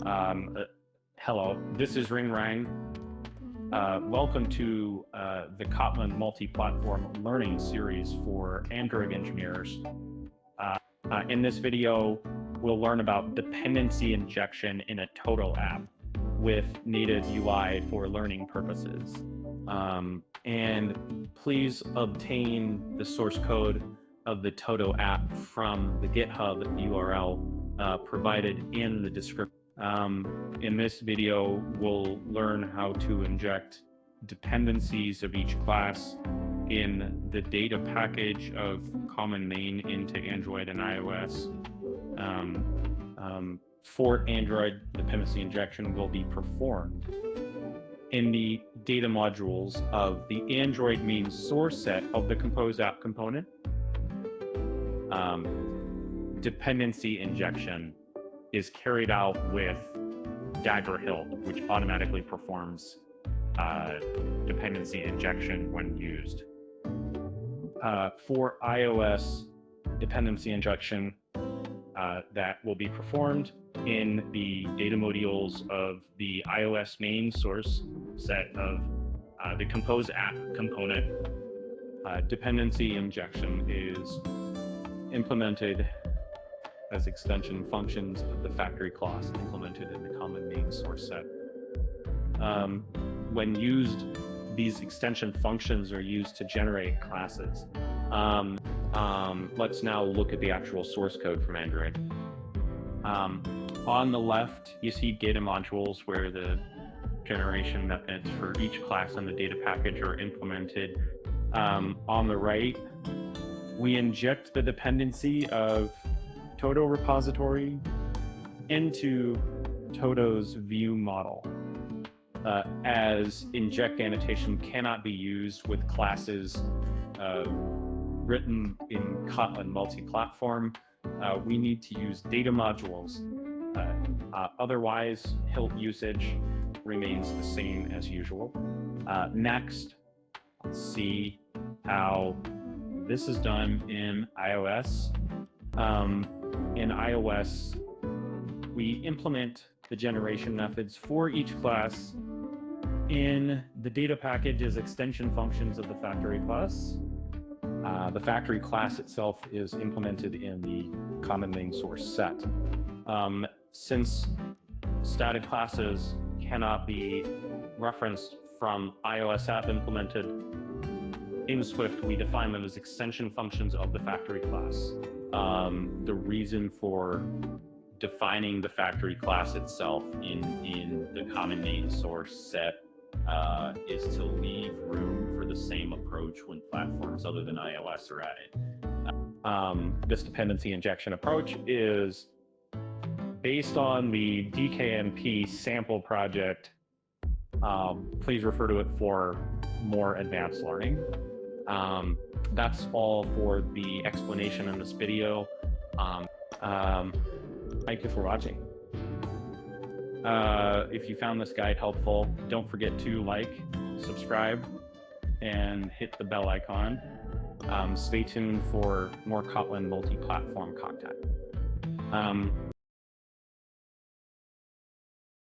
Hello, this is RingRing. Welcome to the Kotlin Multiplatform learning series for Android engineers. In this video, we'll learn about dependency injection in a Todo app with native UI for learning purposes. And please obtain the source code of the Todo app from the GitHub URL provided in the description. In this video, we'll learn how to inject dependencies of each class in the data package of commonMain into Android and iOS. For Android, dependency injection will be performed in the data modules of the androidMain source set of the composeApp component. Dependency injection is carried out with Dagger Hilt, which automatically performs dependency injection when used. For iOS, dependency injection that will be performed in the DataModules of the iosMain source set of the composeApp component. Dependency injection is implemented as extension functions of the factory class implemented in the commonMain source set. When used, these extension functions are used to generate classes. Let's now look at the actual source code from Android. On the left, you see DataModules, where the generation methods for each class in the data package are implemented. On the right, we inject the dependency of Todo repository into Todo's view model, as inject annotation cannot be used with classes written in Kotlin Multiplatform. We need to use data modules. Otherwise, Hilt usage remains the same as usual. Next, let's see how this is done in iOS. In iOS, we implement the generation methods for each class in the data package as extension functions of the factory class. The factory class itself is implemented in the commonMain source set. Since static classes cannot be referenced from iOS app implemented in Swift, we define them as extension functions of the factory class. The reason for defining the factory class itself in the commonMain source set is to leave room for the same approach when platforms other than iOS are added. This dependency injection approach is based on the DKNP sample project. Please refer to it for more advanced learning. That's all for the explanation in this video. Thank you for watching. If you found this guide helpful, don't forget to like, subscribe, and hit the bell icon. Stay tuned for more Kotlin multi-platform content.